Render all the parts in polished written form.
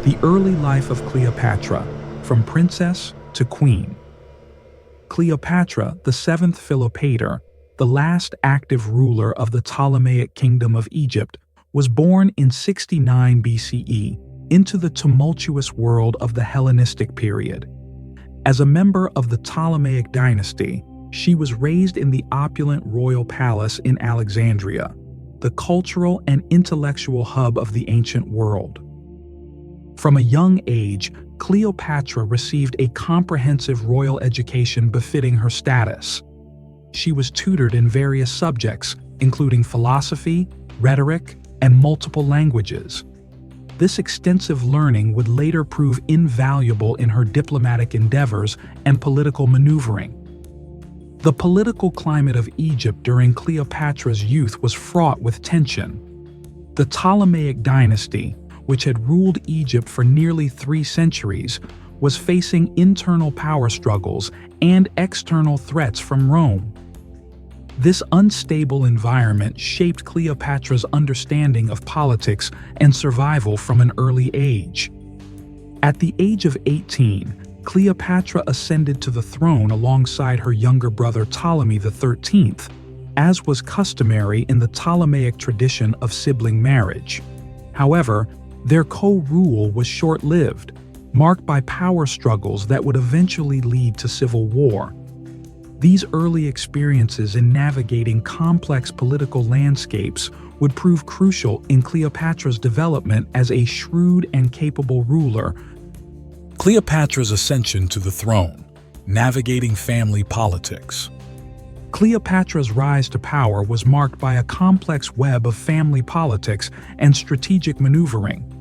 The early life of Cleopatra, from princess to queen. Cleopatra, the seventh Philopator, the last active ruler of the Ptolemaic Kingdom of Egypt, was born in 69 BCE into the tumultuous world of the Hellenistic period. As a member of the Ptolemaic dynasty, she was raised in the opulent royal palace in Alexandria, the cultural and intellectual hub of the ancient world. From a young age, Cleopatra received a comprehensive royal education befitting her status. She was tutored in various subjects, including philosophy, rhetoric, and multiple languages. This extensive learning would later prove invaluable in her diplomatic endeavors and political maneuvering. The political climate of Egypt during Cleopatra's youth was fraught with tension. The Ptolemaic dynasty, which had ruled Egypt for nearly 3 centuries, was facing internal power struggles and external threats from Rome. This unstable environment shaped Cleopatra's understanding of politics and survival from an early age. At the age of 18, Cleopatra ascended to the throne alongside her younger brother Ptolemy XIII, as was customary in the Ptolemaic tradition of sibling marriage. However, their co-rule was short-lived, marked by power struggles that would eventually lead to civil war. These early experiences in navigating complex political landscapes would prove crucial in Cleopatra's development as a shrewd and capable ruler. Cleopatra's ascension to the throne, navigating family politics. Cleopatra's rise to power was marked by a complex web of family politics and strategic maneuvering.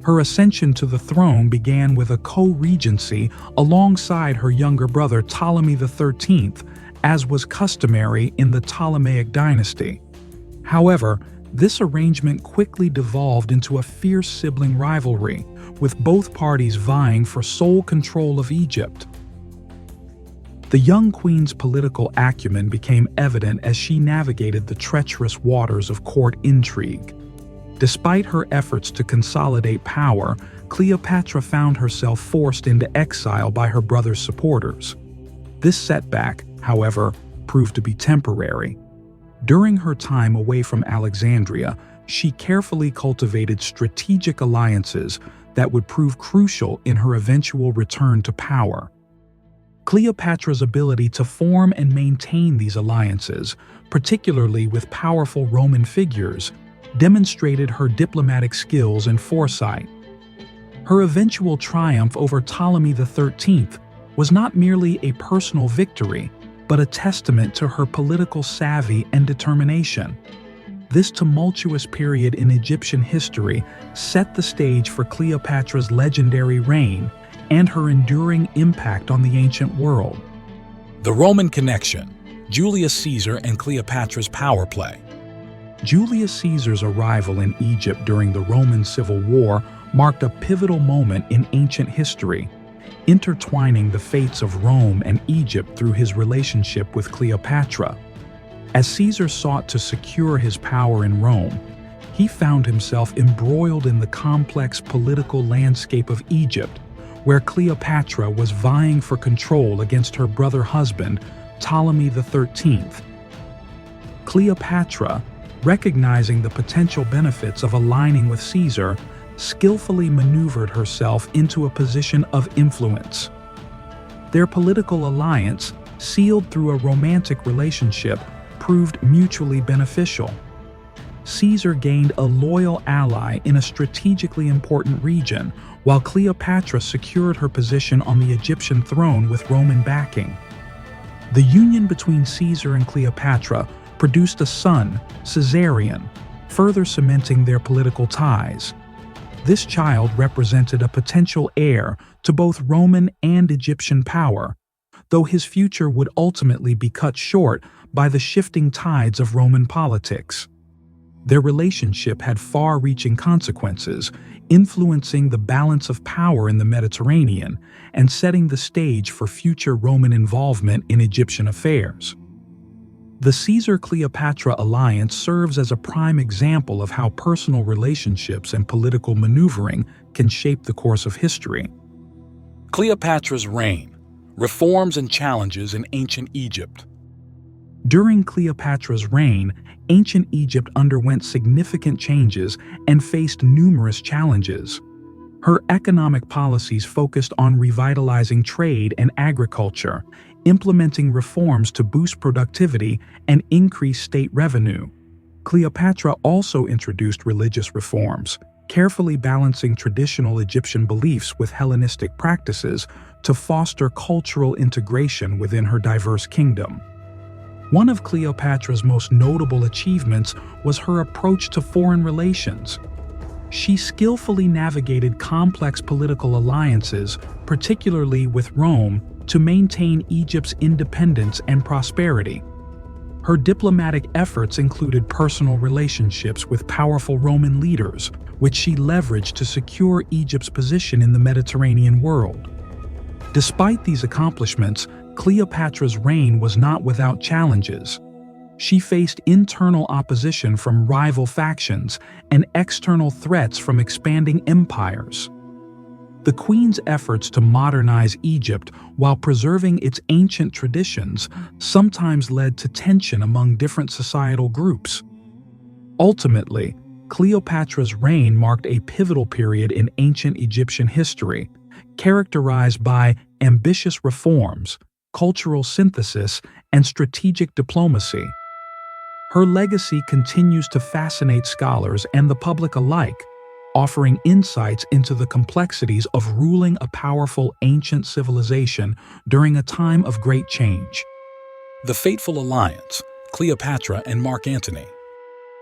Her ascension to the throne began with a co-regency alongside her younger brother Ptolemy XIII, as was customary in the Ptolemaic dynasty. However, this arrangement quickly devolved into a fierce sibling rivalry, with both parties vying for sole control of Egypt. The young queen's political acumen became evident as she navigated the treacherous waters of court intrigue. Despite her efforts to consolidate power, Cleopatra found herself forced into exile by her brother's supporters. This setback, however, proved to be temporary. During her time away from Alexandria, she carefully cultivated strategic alliances that would prove crucial in her eventual return to power. Cleopatra's ability to form and maintain these alliances, particularly with powerful Roman figures, demonstrated her diplomatic skills and foresight. Her eventual triumph over Ptolemy XIII was not merely a personal victory, but a testament to her political savvy and determination. This tumultuous period in Egyptian history set the stage for Cleopatra's legendary reign and her enduring impact on the ancient world. The Roman connection, Julius Caesar and Cleopatra's power play. Julius Caesar's arrival in Egypt during the Roman Civil War marked a pivotal moment in ancient history, intertwining the fates of Rome and Egypt through his relationship with Cleopatra. As Caesar sought to secure his power in Rome, he found himself embroiled in the complex political landscape of Egypt, where Cleopatra was vying for control against her brother-husband, Ptolemy XIII. Cleopatra, recognizing the potential benefits of aligning with Caesar, skillfully maneuvered herself into a position of influence. Their political alliance, sealed through a romantic relationship, proved mutually beneficial. Caesar gained a loyal ally in a strategically important region, while Cleopatra secured her position on the Egyptian throne with Roman backing. The union between Caesar and Cleopatra produced a son, Caesarion, further cementing their political ties. This child represented a potential heir to both Roman and Egyptian power, though his future would ultimately be cut short by the shifting tides of Roman politics. Their relationship had far-reaching consequences, influencing the balance of power in the Mediterranean and setting the stage for future Roman involvement in Egyptian affairs. The Caesar-Cleopatra alliance serves as a prime example of how personal relationships and political maneuvering can shape the course of history. Cleopatra's Reign: Reforms and Challenges in Ancient Egypt. During Cleopatra's reign, ancient Egypt underwent significant changes and faced numerous challenges. Her economic policies focused on revitalizing trade and agriculture, implementing reforms to boost productivity and increase state revenue. Cleopatra also introduced religious reforms, carefully balancing traditional Egyptian beliefs with Hellenistic practices to foster cultural integration within her diverse kingdom. One of Cleopatra's most notable achievements was her approach to foreign relations. She skillfully navigated complex political alliances, particularly with Rome, to maintain Egypt's independence and prosperity. Her diplomatic efforts included personal relationships with powerful Roman leaders, which she leveraged to secure Egypt's position in the Mediterranean world. Despite these accomplishments, Cleopatra's reign was not without challenges. She faced internal opposition from rival factions and external threats from expanding empires. The queen's efforts to modernize Egypt while preserving its ancient traditions sometimes led to tension among different societal groups. Ultimately, Cleopatra's reign marked a pivotal period in ancient Egyptian history, characterized by ambitious reforms, cultural synthesis, and strategic diplomacy. Her legacy continues to fascinate scholars and the public alike, offering insights into the complexities of ruling a powerful ancient civilization during a time of great change. The Fateful Alliance: Cleopatra and Mark Antony.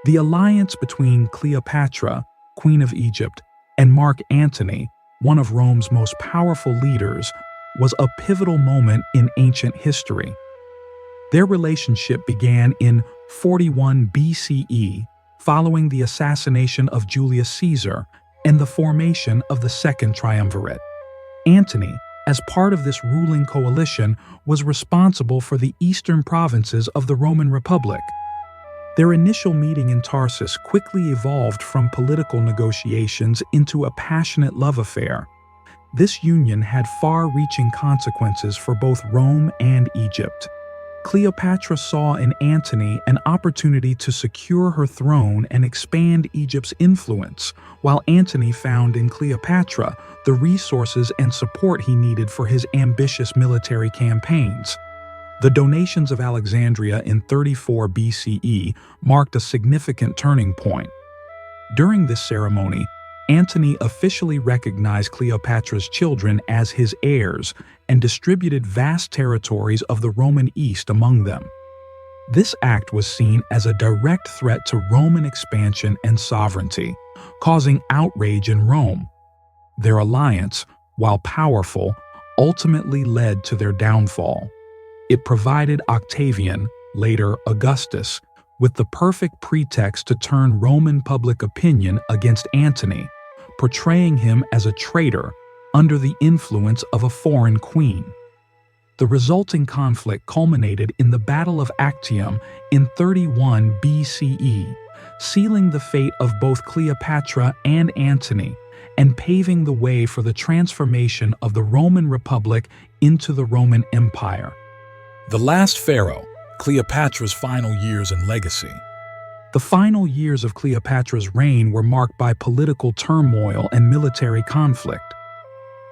The alliance between Cleopatra, Queen of Egypt, and Mark Antony, one of Rome's most powerful leaders, was a pivotal moment in ancient history. Their relationship began in 41 BCE, following the assassination of Julius Caesar and the formation of the Second Triumvirate. Antony, as part of this ruling coalition, was responsible for the eastern provinces of the Roman Republic. Their initial meeting in Tarsus quickly evolved from political negotiations into a passionate love affair. This union had far-reaching consequences for both Rome and Egypt. Cleopatra saw in Antony an opportunity to secure her throne and expand Egypt's influence, while Antony found in Cleopatra the resources and support he needed for his ambitious military campaigns. The donations of Alexandria in 34 BCE marked a significant turning point. During this ceremony, Antony officially recognized Cleopatra's children as his heirs and distributed vast territories of the Roman East among them. This act was seen as a direct threat to Roman expansion and sovereignty, causing outrage in Rome. Their alliance, while powerful, ultimately led to their downfall. It provided Octavian, later Augustus, with the perfect pretext to turn Roman public opinion against Antony, portraying him as a traitor under the influence of a foreign queen. The resulting conflict culminated in the Battle of Actium in 31 BCE, sealing the fate of both Cleopatra and Antony, and paving the way for the transformation of the Roman Republic into the Roman Empire. The Last Pharaoh: Cleopatra's Final Years and Legacy. The final years of Cleopatra's reign were marked by political turmoil and military conflict.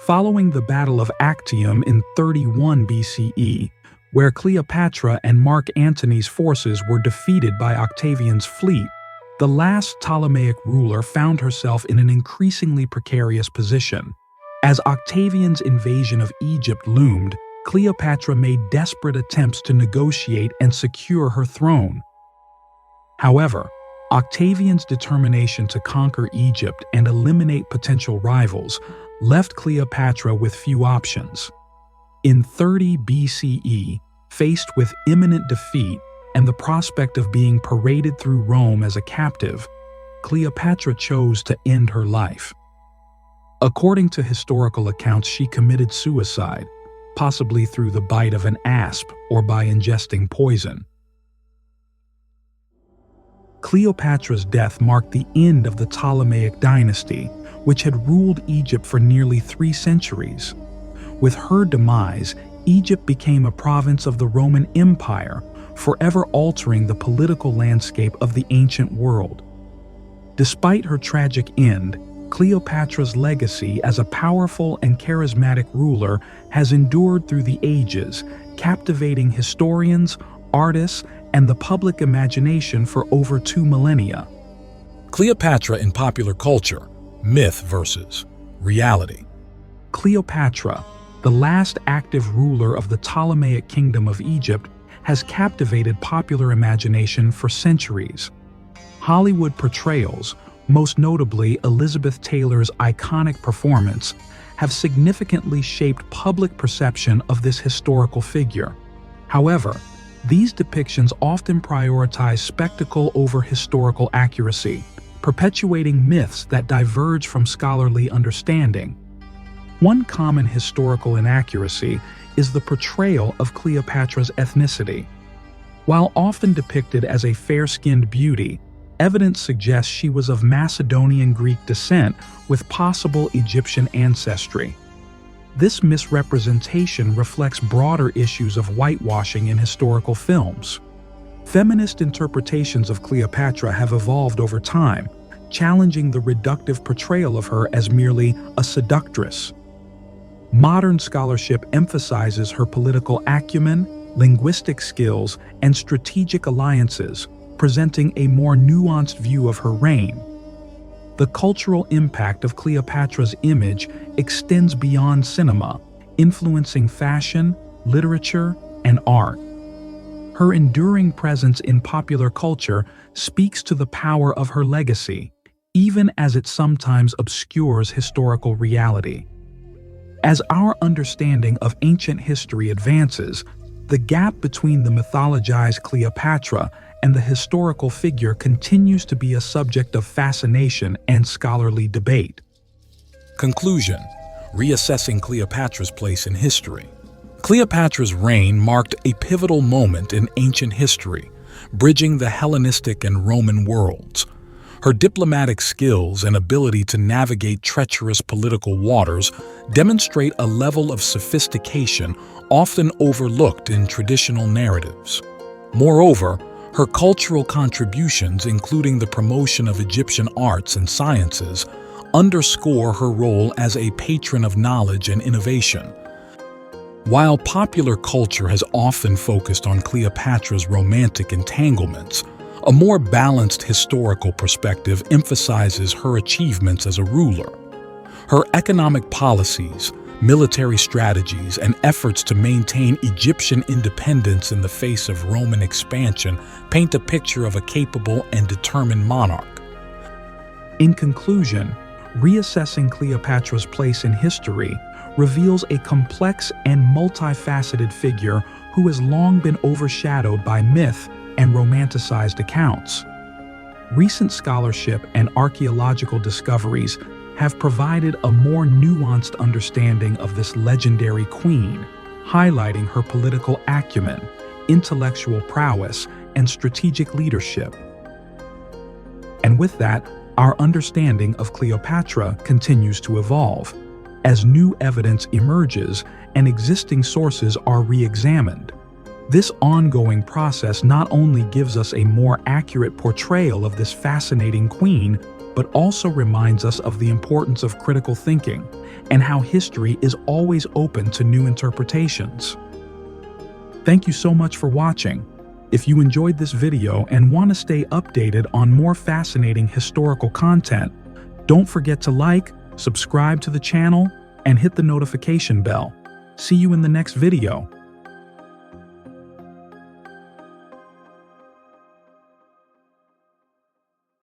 Following the Battle of Actium in 31 BCE, where Cleopatra and Mark Antony's forces were defeated by Octavian's fleet, the last Ptolemaic ruler found herself in an increasingly precarious position. As Octavian's invasion of Egypt loomed, Cleopatra made desperate attempts to negotiate and secure her throne. However, Octavian's determination to conquer Egypt and eliminate potential rivals left Cleopatra with few options. In 30 BCE, faced with imminent defeat and the prospect of being paraded through Rome as a captive, Cleopatra chose to end her life. According to historical accounts, she committed suicide, possibly through the bite of an asp or by ingesting poison. Cleopatra's death marked the end of the Ptolemaic dynasty, which had ruled Egypt for nearly 3 centuries. With her demise, Egypt became a province of the Roman Empire, forever altering the political landscape of the ancient world. Despite her tragic end, Cleopatra's legacy as a powerful and charismatic ruler has endured through the ages, captivating historians, artists, and the public imagination for over 2 millennia. Cleopatra in popular culture, myth versus reality. Cleopatra, the last active ruler of the Ptolemaic Kingdom of Egypt, has captivated popular imagination for centuries. Hollywood portrayals, most notably Elizabeth Taylor's iconic performance, have significantly shaped public perception of this historical figure. However, these depictions often prioritize spectacle over historical accuracy, perpetuating myths that diverge from scholarly understanding. One common historical inaccuracy is the portrayal of Cleopatra's ethnicity. While often depicted as a fair-skinned beauty, evidence suggests she was of Macedonian Greek descent with possible Egyptian ancestry. This misrepresentation reflects broader issues of whitewashing in historical films. Feminist interpretations of Cleopatra have evolved over time, challenging the reductive portrayal of her as merely a seductress. Modern scholarship emphasizes her political acumen, linguistic skills, and strategic alliances, presenting a more nuanced view of her reign. The cultural impact of Cleopatra's image extends beyond cinema, influencing fashion, literature, and art. Her enduring presence in popular culture speaks to the power of her legacy, even as it sometimes obscures historical reality. As our understanding of ancient history advances, the gap between the mythologized Cleopatra and the historical figure continues to be a subject of fascination and scholarly debate. Conclusion: reassessing Cleopatra's place in history. Cleopatra's reign marked a pivotal moment in ancient history, bridging the Hellenistic and Roman worlds. Her diplomatic skills and ability to navigate treacherous political waters demonstrate a level of sophistication often overlooked in traditional narratives. Moreover, her cultural contributions, including the promotion of Egyptian arts and sciences, underscore her role as a patron of knowledge and innovation. While popular culture has often focused on Cleopatra's romantic entanglements, a more balanced historical perspective emphasizes her achievements as a ruler. Her economic policies, military strategies, and efforts to maintain Egyptian independence in the face of Roman expansion paint a picture of a capable and determined monarch. In conclusion, reassessing Cleopatra's place in history reveals a complex and multifaceted figure who has long been overshadowed by myth and romanticized accounts. Recent scholarship and archaeological discoveries have provided a more nuanced understanding of this legendary queen, highlighting her political acumen, intellectual prowess, and strategic leadership. And with that, our understanding of Cleopatra continues to evolve, as new evidence emerges and existing sources are re-examined. This ongoing process not only gives us a more accurate portrayal of this fascinating queen, but also reminds us of the importance of critical thinking and how history is always open to new interpretations. Thank you so much for watching. If you enjoyed this video and want to stay updated on more fascinating historical content, don't forget to like, subscribe to the channel, and hit the notification bell. See you in the next video.